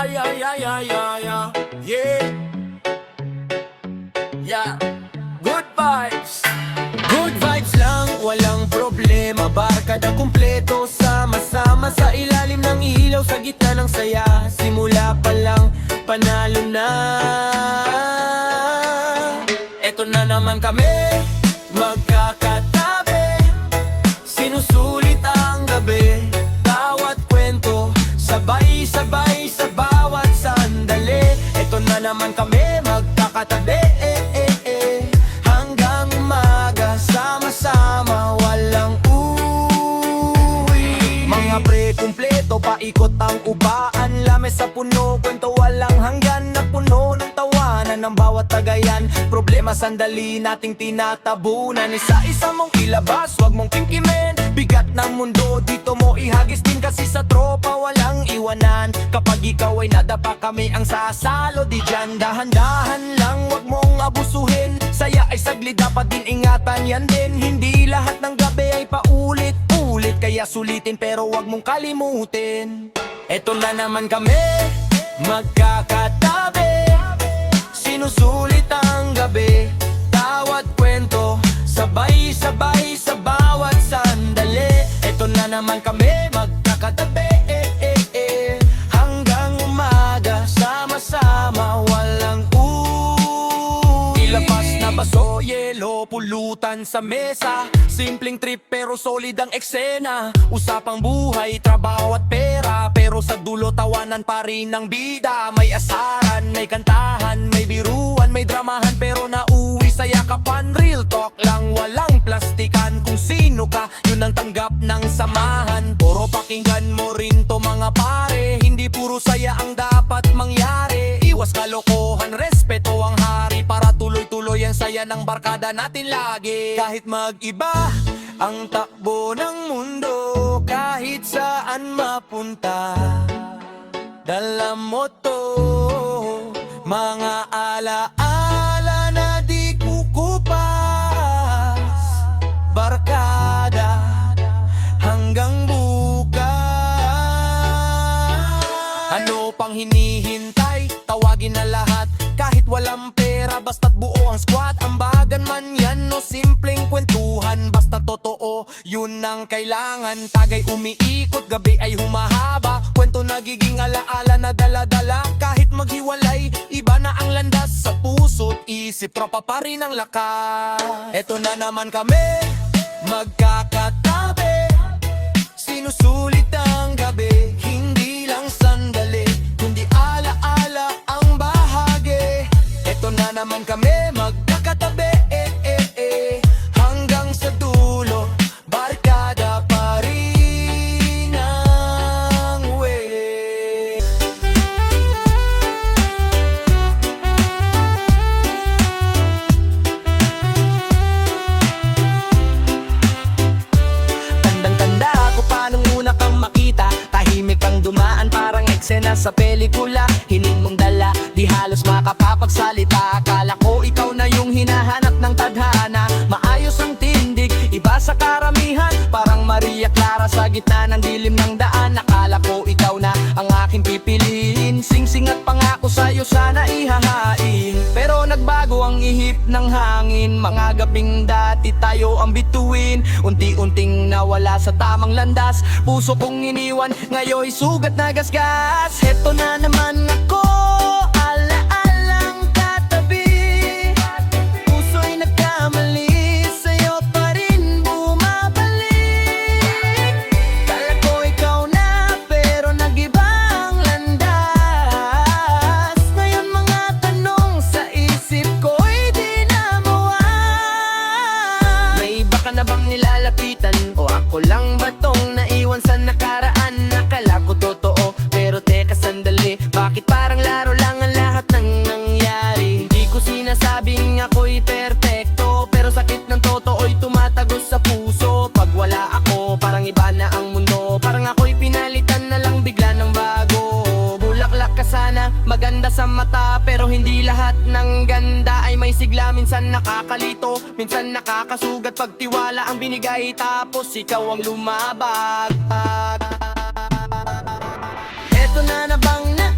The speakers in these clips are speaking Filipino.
Ay, ay, ay, ay, ay, ay. Yeah. Yeah. Good vibes. Good vibes lang, walang problema. Barkada kumpleto, sama-sama sa ilalim ng ilaw, sa gitna ng saya. Simula pa lang, panalo na. Eto na naman kami, magkakatabi. Sinusulit ang gabi, bawat kwento, sabay-sabay sa bawat sandali. Eto na naman kami, magkakatabi, hanggang umaga, sama-sama, walang uwi. Mga pre, kumpleto, paikot ang ubaan. Lamesa puno, kwento walang hanggan, na puno ng tawanan ng bawat tagayan. Problema sandali nating tinatabunan, isa-isa mong ilabas, wag mong kimkimin. Bigat ng mundo, dito mo ihagis din, kasi sa tropa walang iwanan. Kapag ikaw ay nadapa, kami ang sasalo. Di dyan, dahan-dahan lang, wag mong abusuhin. Saya ay saglit, dapat din ingatan yan din. Hindi lahat ng gabi ay paulit-ulit, kaya sulitin pero wag mong kalimutin. Eto na naman kami, magkakatabi. Sinusulit ang gabi, bawat kwento, sabay-sabay sa bawat sandali. Eto na naman kami, magkakatabi, hanggang umaga, sama-sama, walang ilabas na baso, yelo, pulutan sa mesa. Simpleng trip pero solid ang eksena. Usapang buhay, trabaho at pera, pero sa dulo tawanan pa rin ng bida. May asaran, may kantahan, may biruan, may dramahan, pero nauwi sa yakapan. Real talk lang, walang plastikan. Kung sino ka, yun ang tanggap ng samahan. Puro pakinggan mo rin to mga pare, hindi puro saya ang dapat mangyari. Iwas kalokohan, respeto ang hari, para tuloy-tuloy ang saya ng barkada natin lagi. Kahit mag-iba ang takbo ng mundo, kahit saan mapunta, dala mo to, mga alaala na di kukupas. Barkada hanggang bukas. Ano pang hinihintay? Tawagin na lahat, kahit walang pera, basta't buo ang squad. Ambagan man yan o simpleng kwentuhan, basta totoo, yun ang kailangan. Tagay umiikot, gabi ay humahaba, kwento nagiging alaala na dala-dala. Kahit maghiwalay, iba na ang landas, sa puso't isip, tropa pa rin ang lakas. Eto na naman kami, magkakatabi. Sinusulit ang gabi, hindi lang sandali, kundi ala-ala ang bahagi. Eto na naman kami, magkakatabi, hanggang sa dulo, barkada pa rin ang way. Tandang-tanda ako pa nung una kang makita, tahimik kang dumaan parang eksena sa pelikula. Hiling mong dala, di halos makapapagsalita. Akala ko ikaw na yung hinahanap ng tadhana. Maayos ang tindig, iba sa karamihan, parang Maria Clara sa gitna ng dilim ng daan. Akala ko ikaw na ang aking pipiliin, sing-sing at pangako sa'yo sana ihahain. Pero nagbago ang ihip ng hangin, mga gabing dati tayo ang bituin, unti-unting nawala sa tamang landas. Puso kong iniwan, ngayon sugat na gasgas. Heto na naman ako, ala-alang katabi. Puso'y nagkamali, sa'yo pa rin bumabalik. Kala ko ikaw na, pero nag-iba ang landas. Ngayon mga tanong sa isip ko'y di na mawala. May iba ka na bang nilalapitan, o ako lang ba tong naiwan sa nakaraan? Akala ko totoo, pero teka sandali, bakit parang laro lang ang lahat ng nangyari? Di ko sinasabing ako'y perpekto, pero sakit ng totoo'y tumatagos sa puso. Pag wala ako, parang iba na ang mundo, parang ako'y pinalitan na lang bigla ng bago. Bulaklak ka sana, maganda sa mata, pero hindi lahat ng ganda ay may sigla. Minsan nakakalito, minsan nakakasugat, pag tiwala ang binigay, tapos ikaw ang lumabag. Eto na bang na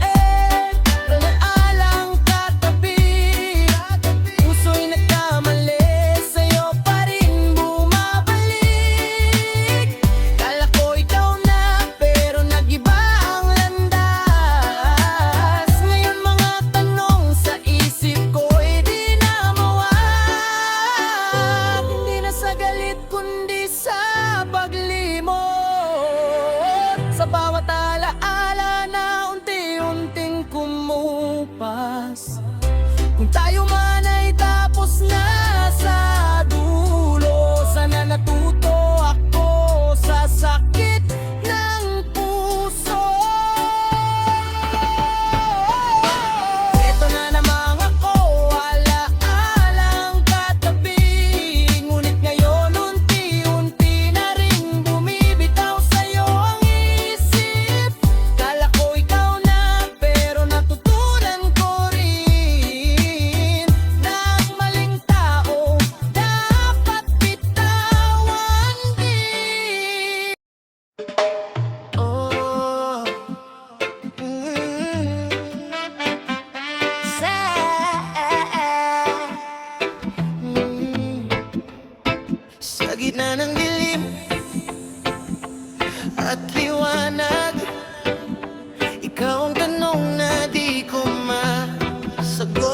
Ikaw ang tanong na di ko masagot.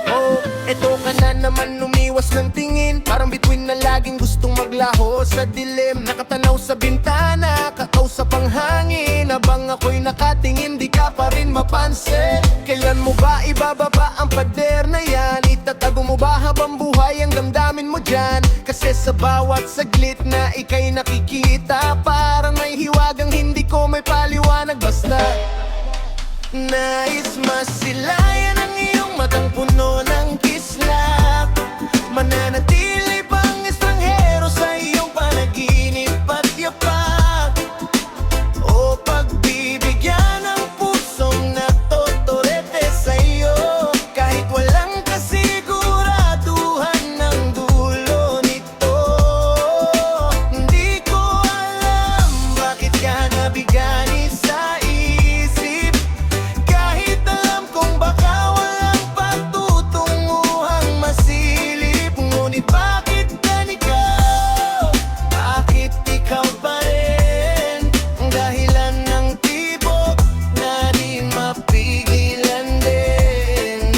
Oh, eto ka na naman umiwas ng tingin, parang bituin na laging gustong maglaho sa dilim. Nakatanaw sa bintana, kakausap ang hangin, habang ako'y nakatingin, di ka pa rin mapansin. Kailan mo ba ibababa ang pader na yan? Itatago mo ba habang buhay ang damdamin mo dyan? Kasi sa bawat saglit na ika'y nakikita, parang may hiwagang hindi ko may paliwanag. Basta nais masilayan ang iyong matang puno ng kislap. Mananatili pang estranghero sa iyong panaginip at yapak. O pagbibigyan ng pusong natotorete sa iyo, kahit walang kasiguraduhan ng dulo nito. Hindi ko alam bakit ka nabigani sa isip, kahit alam kong baka walang patutunguhang masilip. Ngunit bakit ganito? Bakit ikaw pa rin ang dahilan ng tibok na di mapigilan din?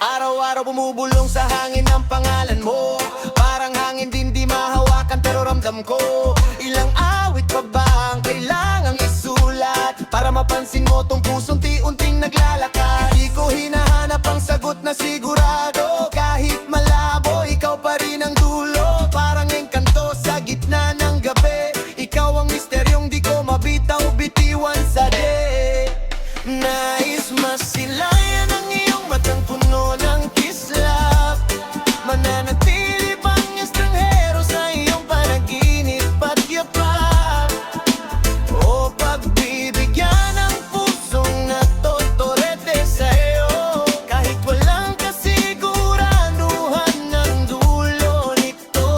Araw-araw bumubulong sa hangin ang pangalan mo, parang hangin din di mahawakan pero ramdam ko. Ilang awit pa ba ang kailangang isulat para mapansin mo tong pusong ti-unting naglalakad? Di ko hinahanap ang sagot na sigurado, kahit malabo, ikaw pa rin ang dulo. Parang engkanto sa gitna ng gabi, ikaw ang misteryong di ko mabitaw-bitiwan sa di. Nais masilayan ang iyong matang puno ng kislap. Mananatili pang estranghero sa iyong panaginip at yapak. O pagbibigyan ng pusong natotorete sa iyo, kahit walang kasiguraduhan ng dulo nito.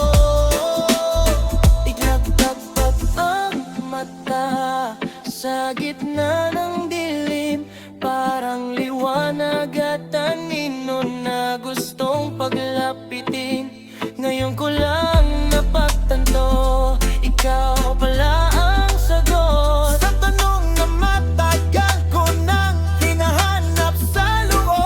Iglagtapat ang mata sa gitna ng dilim, parang liwanag at anino na gustong paglapitin. Ngayon ko lang napagtanto, ikaw pala ang sagot sa tanong na matagal ko nang hinahanap sa loob.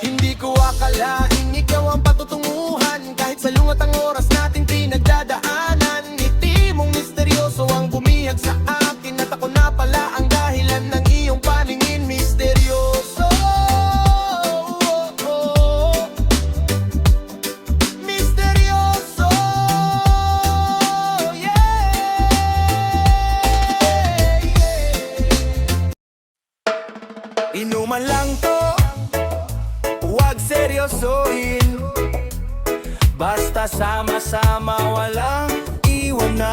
Hindi ko akalaing ikaw ang patutunguhan, kahit sa lungat ang oras nating pinagdadaanan. Ngiti mong misteryoso ang bumihag sa akin, at ako na pala ang dahilan ng iyong paningin misteryoso. Misteryoso, yeah. Inuman lang to, huwag seryosohin, basta sama-sama walang iwanan.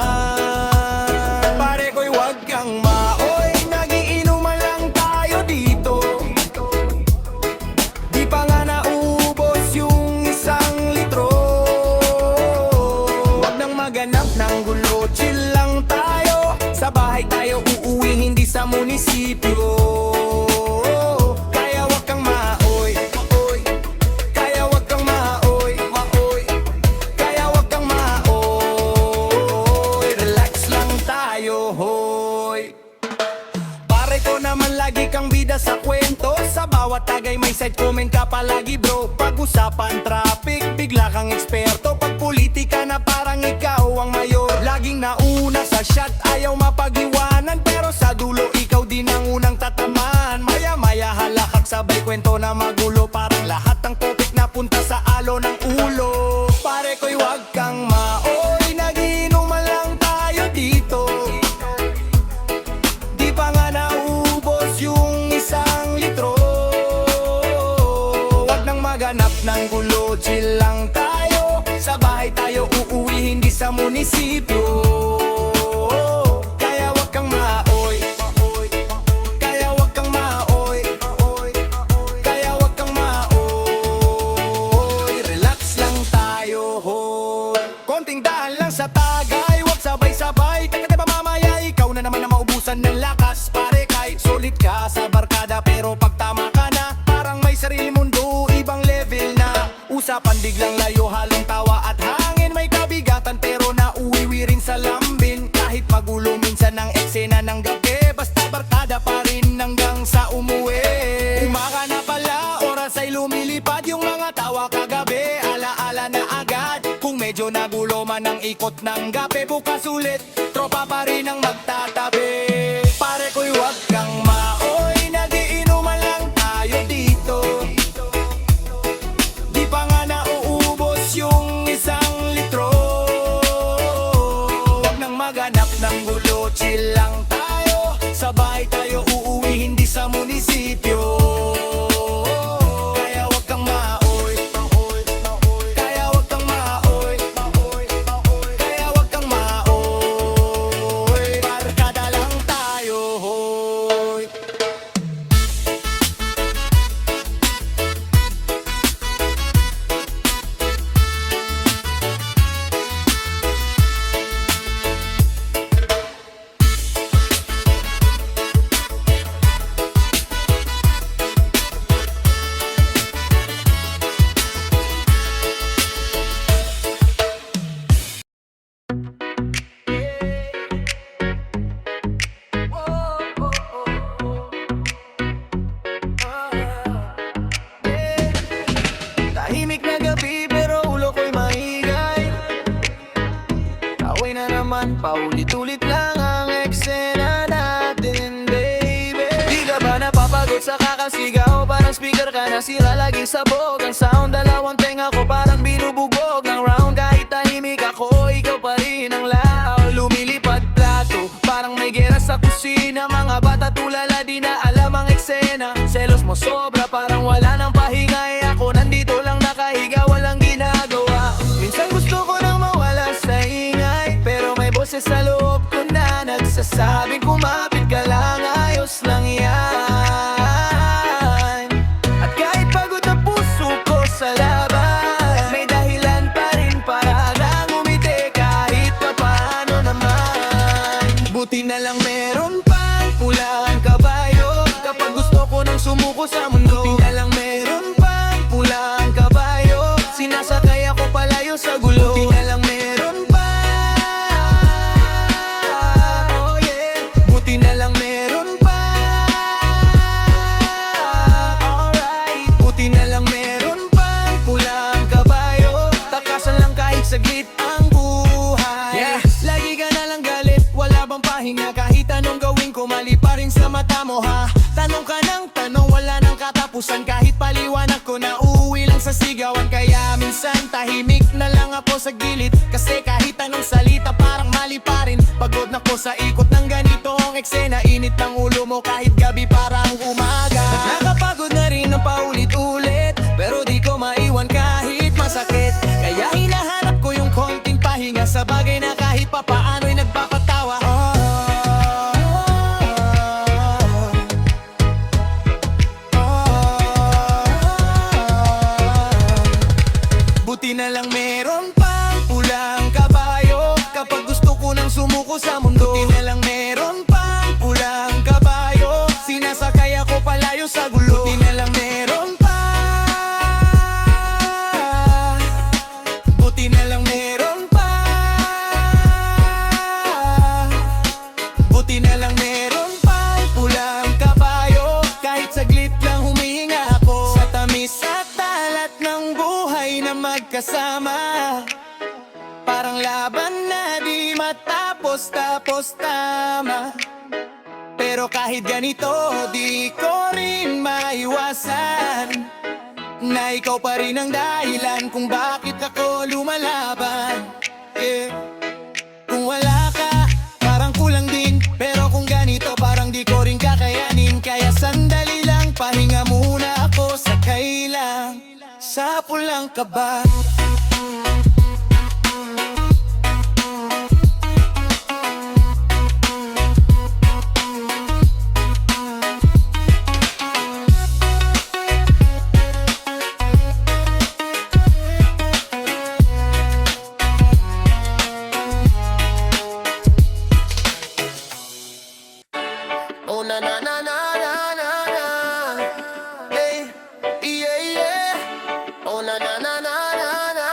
Pare ko'y huwag kang maoy, nagiinuman lang tayo dito. Di pa nga naubos yung 1 litro. Huwag nang maganap ng gulo, chill lang tayo. Sa bahay tayo uuwi, hindi sa munisipyo. Kaya huwag kang maoy, maoy. Kaya huwag kang maoy, maoy. Kaya huwag kang maoy. Relax lang tayo, hoy. Pare ko naman lagi kang bida sa kwento, sa bawat tagay may side comment ka palagi bro. Pag-usapan traffic, bigla kang eksperto. Pag politika na parang ikaw ang mayor. Laging nauna sa shot, ayaw mapag-iwanan, pero sa dulo ikaw din ang unang tatamaan. Maya-maya halakak sabay kwento na magulo, parang lahat ng topic na punta sa alo ng ulo. Pare ko'y huwag kang maoy, nagiinuman lang tayo dito. Di pa nga naubos yung 1 litro. Huwag nang maganap ng gulo, chill lang tayo. Sa bahay tayo uuwi, hindi sa munisipyo. Kaya huwag kang maoy, maoy. Kaya huwag kang maoy, maoy. Kaya huwag kang maoy. Relax lang tayo, hoy. Konting daan lang sa tagay, huwag sabay-sabay. Kasi ba mamaya ikaw na naman na maubusan ng lakas. Pare kahit sulit ka sa barkada, pero pag tama ka na, parang may sarili mundo, ibang level na. Usapan biglang layo, halong tawa at hangin. May kabigatan pero nauwi Magulo man ang ikot ng gape, bukas ulit tropa pa rin ang magtatabi. Pare ko'y wag kang maoy, nagiinuman lang tayo dito. Di pa nga nauubos yung 1 litro. Wag nang maganap ng gulo, chill lang tayo. Sabay tayo uuwi, hindi sa munisipyo. Kaya wag kang maoy, kaya wag kang maoy, kaya wag kang maoy. Barkada lang tayo, hoy. Tahimik na gabi pero ulo ko'y maingay. Away na naman, paulit-ulit lang ang eksena natin, baby. Di ka ba napapagod sa kakasigaw? Parang speaker ka na sira, laging sabog ang sound. Dalawang tenga ko parang binubugog ng round. Kahit tahimik ako, ikaw pa rin ang loud. Lumilipad plato, parang may gera sa kusina. Mga bata tulala, di na alam ang eksena. Selos mo sobra, parang wala nang pahinga. Ako nandito lang nakahiga, walang ginagawa. Minsan gusto ko nang mawala sa ingay, pero may boses sa loob ko na nagsasabing kumapit ka lang, ayos lang yan. At kahit pagod na puso ko sa laban, may dahilan pa rin para lang umiti kahit pa paano naman. Buti na lang meron pang pulang kabayo kapag gusto ko nang sumuko sa mundo. Buti na lang meron pang pulang kabayo, sinasakay ako palayo sa gulo. Buti na lang meron pa, oh yeah. Buti na lang meron pa, alright. Buti na lang meron pang pulang kabayo, takasan lang kahit saglit ang buhay. Yeah. Lagi ka na lang galit, wala bang pahinga? Kahit anong gawin ko, mali pa rin sa mata mo, ha? Tanong ka ng tanong, wala nang katapusan. Kahit paliwanag ko na uuwi lang sa sigawan. Kaya minsan tahimik na lang ako sa gilid, kasi kahit anong salita parang mali pa rin. Pagod na ko sa ikot ng ganitong eksena. Init ng ulo mo kahit gabi parang umaga. Nakakapagod na rin ang paulit-ulit, pero di ko maiwan kahit masakit. Kaya hinahanap ko yung konting pahinga sa bagay na kahit pa paano'y nagpapatawa. Buti na lang meron pang pulang kabayo kapag gusto ko nang sumuko sa mundo. Buti na lang meron pang pulang kabayo, sinasakay ako palayo sa gulo. Buti na lang meron pa, buti na lang meron pa, buti na lang meron pang pulang kabayo. Kahit saglit lang humihinga ako sa tamis at talat ng buhay na magkasama. Parang laban na di matapos-tapos, tama. Pero kahit ganito, di ko rin maiwasan na ikaw pa rin ang dahilan kung bakit ako lumalaban. Yeah. Kung wala ka, parang kulang din. Pero kung ganito, parang di ko rin kakayanin. Kaya sandali lang, pahinga muna ako, sakay lang sa pulang kaba. Oh na na na na na na na, hey, yeah yeah. Oh na na na na na na.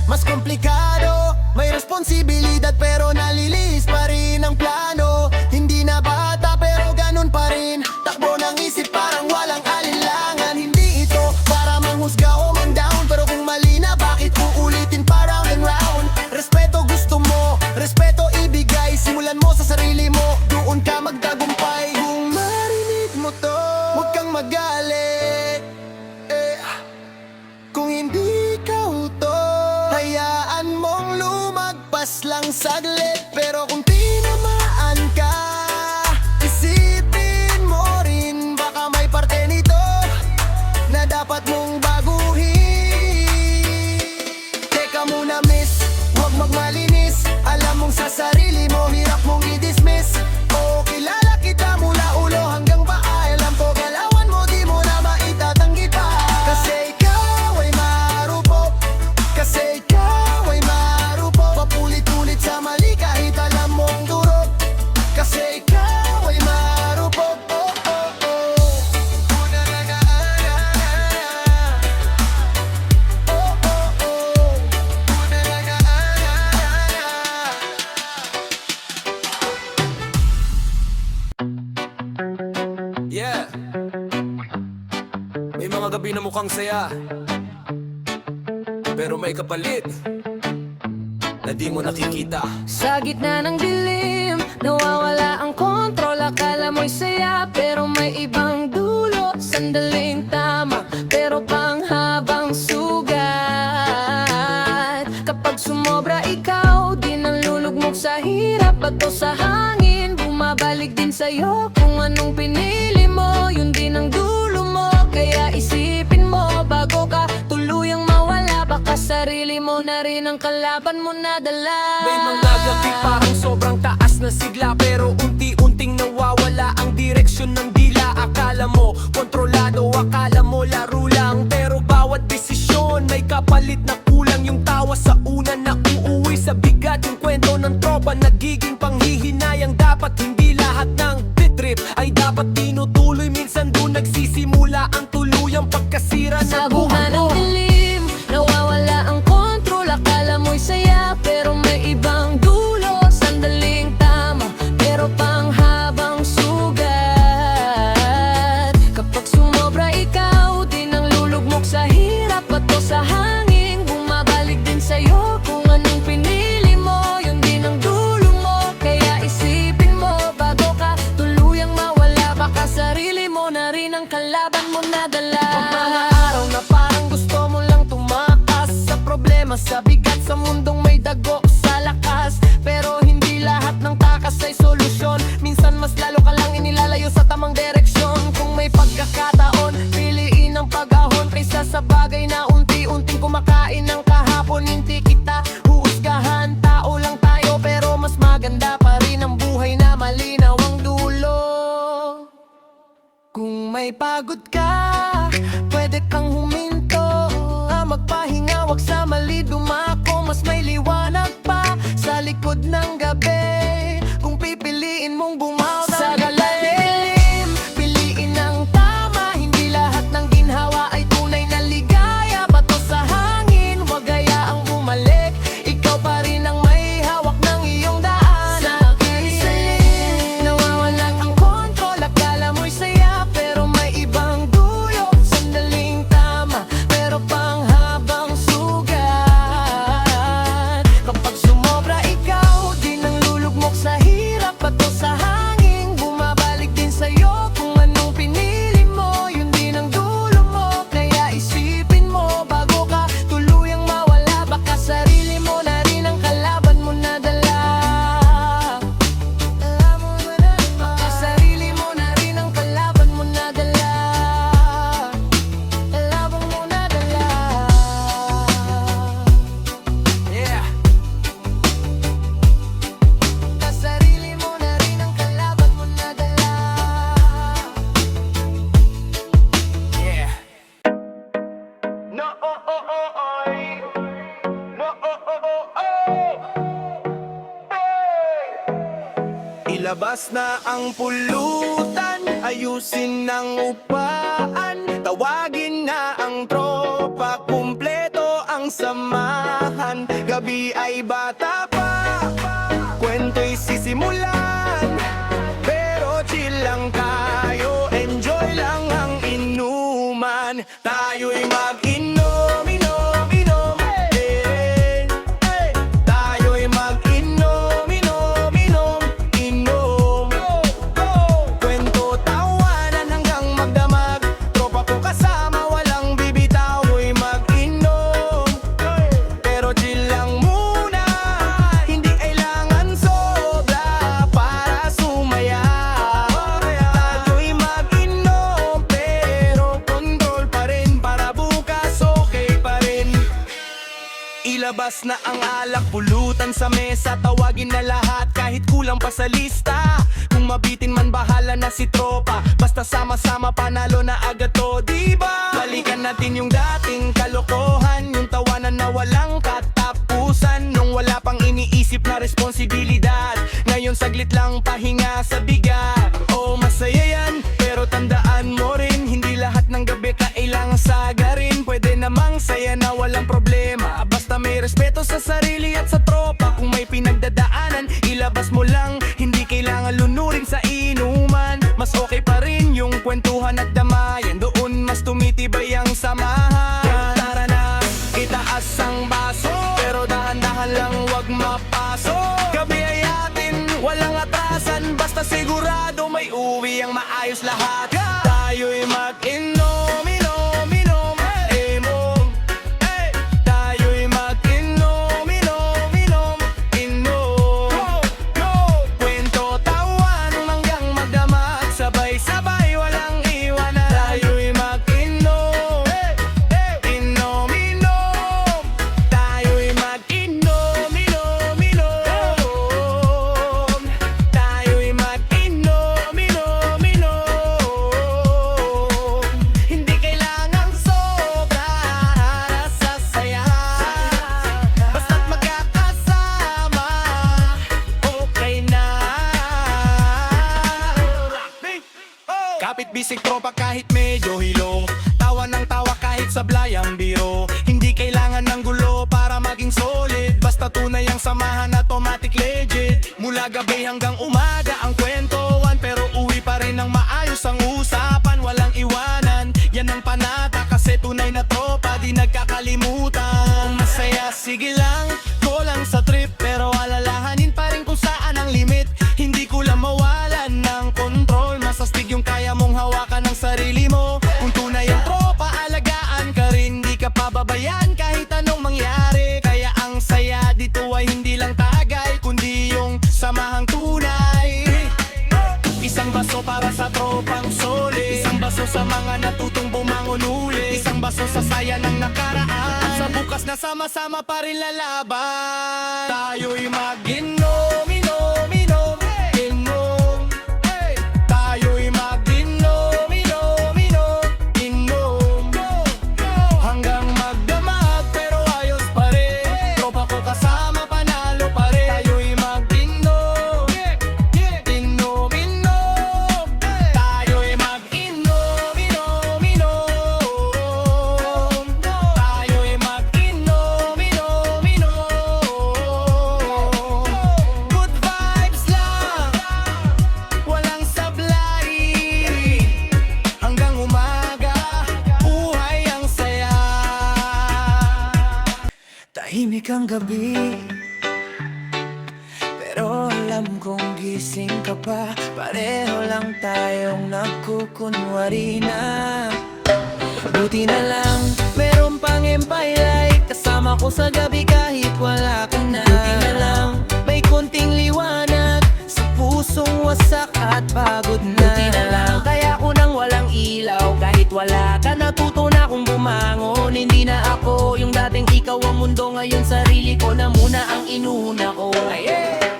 mas komplikado. May responsibilidad pero nalilis pa rin ang plano. Hindi na bata pero ganun pa rin. Takbo ng isip parang walang alinlangan. Hindi ito para manghusga o man-down, pero kung mali na bakit uulitin pa round and round? Respeto gusto mo, respeto ibigay. Simulan mo sa sarili mo, doon ka magtagumpay. Kung marinig mo to, huwag kang magalit. Kung hindi ka uto, hayaan mong lumagpas lang saglit. Pero kung tinamaan ka, isipin mo rin, baka may parte nito na dapat mong baguhin. Teka muna miss, huwag magmalinis. Alam mong sa sarili mo, hirap mong i-dismiss. Oo, kilala kita mula ulo hanggang paa. Alam ko galawan mo, di mo na maitatanggi pa. Kasi ikaw ay marupok, kasi ikaw ay marupok. Papulit-ulit sa mali kahit alam mong durog. Kasi ikaw ay marupok, oh, oh, oh. Una na na, oh, oh, oh. Una na na, Yeah. May mga gabi na mukhang saya, pero may kapalit na di mo nakikita. Sa gitna ng dilim, nawawala ang kontrol. Akala mo'y saya, pero may ibang dulo. Sandaling tama, pero panghabang sugat. Kapag sumobra ikaw, di nang lulugmok sa hirap. Bato sa hangin, bumabalik din sa'yo. Kung anong pinili mo, yun din ang dulo mo. Kaya isipin mo, bago ka tuluyang mawala. Baka sarili mo na rin ang kalaban mo na dala. May mga gabi parang sobrang taas na sigla, pero unti-unting nawawala ang direksyon ng dila. Akala mo kontrolado, akala mo laro lang, pero bawat desisyon may kapalit na kulang. Yung tawa sa una na uuwi sa bigat, yung kwento ng tropa nagiging panghihinayang. Dapat hindi lahat ng trip ay dapat tinutuloy. Minsan doon nagsisimula ang tuluyang pagkasira Sa ng buka buhay ng mo. dilim, nawawala ang kontrol. Akala mo'y saya, pero may ibang dulo. Sandaling tama, pero panghabang sugat. Kapag sumobra ikaw, di nang lulugmok sa hirap. Bato sa hangin, bumabalik din sa'yo. Kung anong pinili mo, yun din ang dulo mo. Kaya isipin mo, bago ka tuluyang mawala. Baka sarili mo na rin ang kalaban mo na dala. Mga araw na parang gusto mo lang tumakas sa problema, sa bigat, sa mundong may dago, sa lakas. Pero hindi lahat ng takas ay solusyon. Minsan mas lalo ka lang inilalayo sa tamang direksyon. Kung may pagkakataon, piliin ang pag-ahon kaysa sa bagay na unti-unting kumakain ng kahapon. Hindi kita huhusgahan, tao lang tayo, pero mas maganda pa rin ang buhay na malinaw ang dulo. Kung may pagod ka, pwede kang huminto. Magpahinga, wag sa mali dumako. Mas may liwanag pa sa likod ng gabi. Kung pipiliin mong bumaw Sa galalim, piliin ang tama. Hindi lahat ng ginhawa ay tunay na ligaya. Bato sa hangin, wag hayaang bumalik. Ikaw pa rin ang may hawak ng iyong daan. Sa kisalim, nawawalan ang kontrol. Akala mo'y saya, pero may ibang dulo. Sandaling tama, pero panghabang sugat. Kapag sumobra ikaw, di nang lulugmok sa hirap. Bato sa hangin, bumabalik din sa'yo. Kung anong pinili mo, yun din ang dulo mo. Kaya isipin mo, bago ka tuluyang mawala. Baka sarili mo na rin ang kalaban mo na dala. Baka sarili mo na rin ang kalaban mo na dala. Kalaban mo na dala. Yeah. Sarili mo na rin ang kalaban mo na dala. Yeah. No, oh, oh, oh, oy. No, oh, oh, oh, oh. Hey. Ilabas na ang pulutan, ayusin ang upaan. Tawagin na ang tropa, kumpleto ang samahan. gabi ay bata pa, kwento'y sisimulan. Pero chill lang tayo, enjoy lang ang inuman. Tayo'y mag-inom, inom, inom, eh, eh. Tayo'y mag-inom, inom, inom, inom. Kwento, tawanan hanggang magdamag. Tropa ko kasama, walang bibitaw. Tayo'y mag-inom, pero chill lang muna. Hindi kailangan sobra para sumaya. Tayo'y mag-inom, pero control pa rin. Para bukas okay pa rin. Ilabas na ang alak, pulutan sa mesa. Tawagin na lahat kahit kulang pa sa lista. Kung mabitin man bahala na si tropa. Basta sama-sama panalo na agad to, diba? Balikan natin yung dating kalokohan, yung tawanan na walang katapusan. Nung wala pang iniisip na responsibilidad, ngayon saglit lang pahinga sa bigat. Oh, masaya yan, pero tandaan mo rin, hindi lahat ng gabi kailangang sagarin. Pwede namang saya na walang problema, basta may respeto sa sarili at sa tropa. Kung may pinagdadaanan, ilabas mo lang, hindi kailangan lunurin sa inuman. Mas okay pa rin yung kwentuhan at damayan, doon mas tumitibay ang samahan. Tara na, itaas ang baso, pero dahan-dahan lang wag mapaso. Gabi ay atin, walang atrasan, basta sigurado may uwi ang maayos lahat. Tayo'y mag-inom, inom, inom, inom, eh. Tayo'y mag-inom, inom, inom, inom. Kwento, tawanan hanggang magdamag, sabay-sabay walang iwanan. Tayo'y mag-inom, inom, inom. Tayo'y mag-inom, inom, inom. Tayo'y mag-inom, inom, inom. Hindi kailangang sobra para sa saya. Basta't magkakasama, okay na. Kapit bisig tropa kahit medyo hilo, tawa ng tawa kahit sablay ang biro. Hindi kailangan ng gulo para maging solid, basta tunay ang samahan, automatic legit. Mula gabi hanggang umaga ang kwentuhan, pero uwi pa rin ang maayos ang usapan. Walang iwanan, yan ang panata, kasi tunay na tropa di nagkakalimutan. Masaya, sige lang, go lang sa trip, pero alalahanin pa rin kung saan ang limit. Hindi ko lang mawalan ng control, masastig yung kaya mong hawakan ng sarili mo. Kung tunay ang tropa, alagaan ka rin, di ka pababayan kahit anong mangyari. Kaya ang saya dito ay hindi lang tagay, kundi yung samahang tunay. Isang baso para sa tropang solid, isang baso sa mga natutong bumangon ulit, isang baso sa saya ng nakaraan, sa bukas na sama-sama pa rin lalaban. Tayo'y mag-inom, inom, inom, inom. Tayo'y mag-inom, inom, inom, inom. Hanggang magdamag pero ayos pa rin, tropa ko kasama panalo pa rin. Tayo'y mag-inom, inom, inom. Tayo'y mag-inom, inom, inom. Tayo'y mag-inom, inom, inom. Good vibes lang, walang sablay. Hanggang umaga, buhay ang saya. Tahimik ang gabi, pero alam kong gising ka pa. Pareho lang tayong nagkukunwari na. Buti na lang, meron pang empire light kasama ko sa gabi kahit wala ka na. Buti na lang, may konting liwanag sa pusong wasak at pagod na. Buti na lang, kaya ko nang walang ilaw kahit wala ka. Natuto na akong bumangon, hindi na ako yung dating ikaw ang mundo. Ngayon sarili ko na muna ang inuna ko.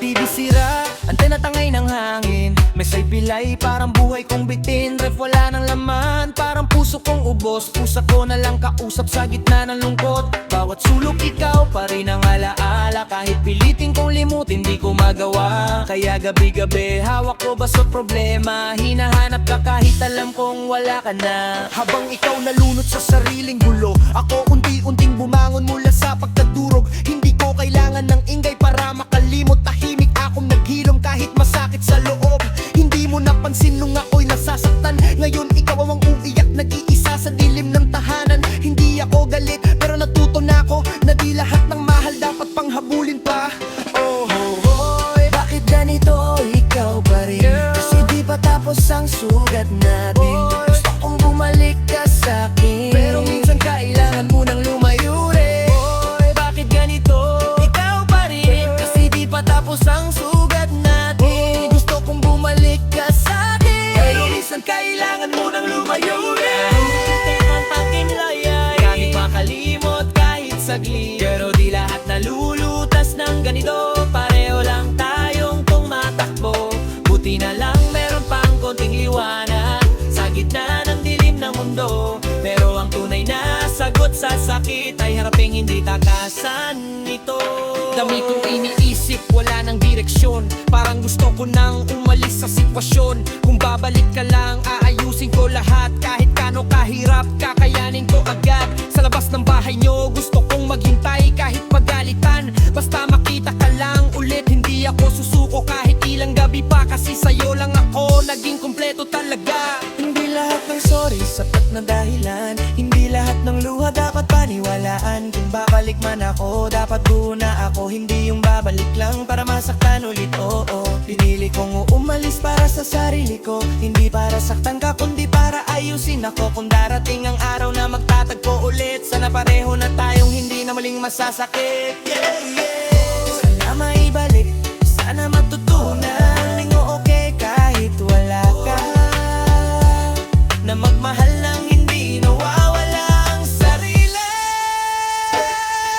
TV sira, antena tangay ng hangin, may say pilay parang buhay kong bitin. Ref wala ng laman, parang puso kong ubos. Pusa ko na lang kausap sa gitna ng lungkot. Bawat sulok ikaw pa rin ang alaala, kahit pilitin kong limutin di ko magawa. Kaya gabi-gabi hawak ko basot problema, hinahanap ka kahit alam kong wala ka na. Habang ikaw nalunod sa sariling gulo, ako unti-unting bumangon mula sa pagkadurog. Hindi ko kailangan sugat natin. Gusto kong bumalik ka sa'kin, pero minsan kailangan mo nang lumayo rin. Boy, bakit ganito? Ikaw pa rin, kasi di pa tapos ang sugat natin. Gusto kong bumalik ka sa'kin, pero minsan kailangan mo nang lumayo rin. Ang pakinlayay, kahit makalimot kahit saglit, pero di lahat nalulutas ng ganito. Pareho lang tayong tumatakbo, buti na lang meron pang konting liwanag sa gitna ng dilim ng mundo. Pero ang tunay na sagot sa sakit ay haraping hindi takasan ito. Dami kong iniisip, wala nang direksyon, parang gusto ko nang umalis sa sitwasyon. Kung babalik ka lang, aayusin ko lahat. Kahit kano kahirap, kakayanin ko agad. Sa labas ng bahay nyo, gusto kong maghintay kahit pagalitan. Basta makita ka lang ulit, hindi ako susuko kahit ilang gabi pa. Kasi sa'yo lang ako naging kumpleto talaga. Hindi lahat ng sorry sapat na dahilan, hindi lahat ng luha dapat paniwalaan. Kung babalik man ako, dapat buo na ako, hindi yung babalik lang para masaktan ulit. Oo, pinili kong umalis para sa sarili ko, hindi para saktan ka kundi para ayusin ako. Kung darating ang araw na magtatagpo ulit, sana pareho na tayong hindi na maling masasakit. Yeah, yeah. Sana maibalik, sana matutunan ling okay kahit wala ka, na magmahal ng hindi nawawala ang sarili.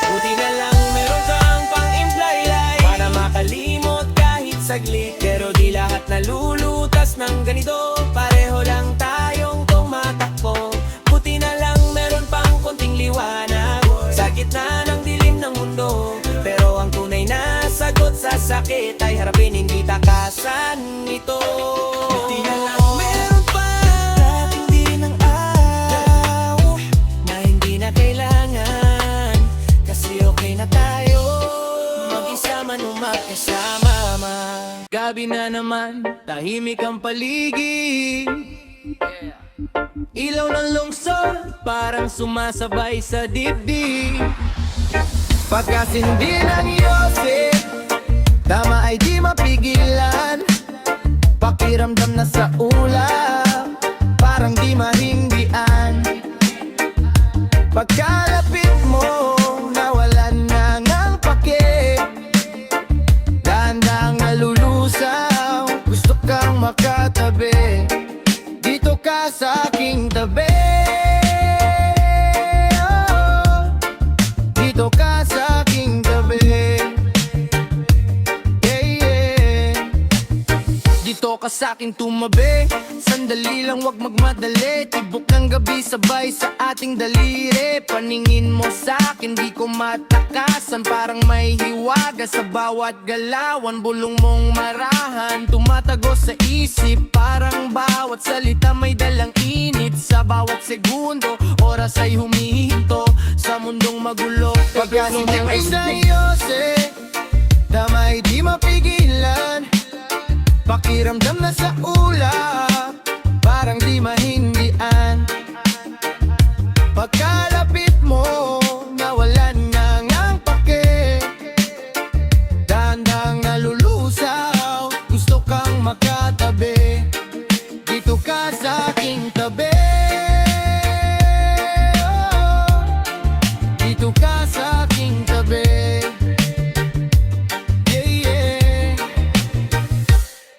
Buti na lang meron kang pang-implaylay para makalimot kahit saglit, pero di lahat nalulutas ng ganito. Pareho lang tayong tumatakbo, buti na lang meron pang konting liwanag sa gitna ng dilim ng mundo. Pero ang tunay na sagot sa sakit ay harapin, hindi takasan ito. Buti na lang meron pa dating din ng araw na hindi na kailangan, kasi okay na tayo mag-isa man o magkasama. Gabi na naman, tahimik ang paligid, ilaw ng lungsod parang sumasabay sa dibdib. Pagkasindi ng Yosef, tama ay di mapigilan. Pakiramdam na sa ulap, parang di mahindian. Pagkalapit mo, nawalan na ngang pake, dahan-dahang nalulusaw, gusto kang makatabi, dito ka sa aking tabi. Oh, dito ka sa aking tabi. Yeah, yeah. Dito ka sa aking tumabi, sandali lang wag magmadali. Tibok ng gabi sabay sa ating daliri. Paningin mo sa akin di ko matakasan, parang may hiwaga sa bawat galawan. Bulong mong marahan tumatago sa isip, parang bawat salita may dalang init. Sa bawat segundo, oras ay humihinto sa mundong magulo. Pagkasindi ng Yosef, damay di mapigilan. Pakiramdam na sa ulap, parang di mahindian. Pagkalapit mo, nawalan na ngang pake, dahan-dahang nalulusaw, gusto kang makatabi, dito ka sa aking tabi. Oh, dito ka sa aking tabi. Yeah, yeah.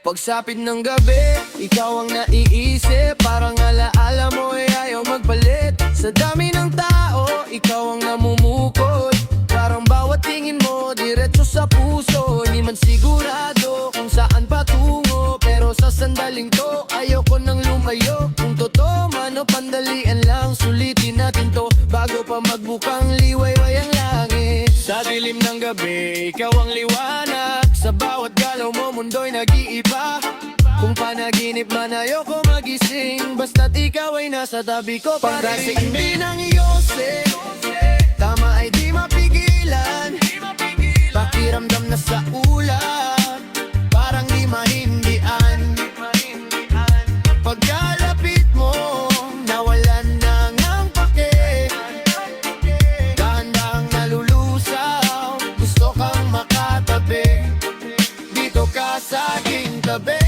Pagsapit ng gabi, ikaw ang naiisip, parang alaala mo ay ayaw magpalit. Sa dami ng tao, ikaw ang namumukod, parang bawat tingin mo diretso sa puso. Di man sigurado kung saan patungo, pero sa sandaling to ayoko nang lumayo. Kung totoo man o pandalian lang, sulitin natin to bago pa magbukang liwayway ang langit. Sa dilim ng gabi, ikaw ang liwanag, sa bawat galaw mo mundo'y nag-iiba. Kung panaginip man ayoko magising, basta't ikaw ay nasa tabi ko pa rin. Pagkasindi ng Yosef, tama ay di mapigilan. Pakiramdam na sa ulap, parang di mahindian. Pagkalapit mo, nawalan na ngang pake, dahan-dahang nalulusaw, gusto kang makatabi, dito ka sa aking tabi.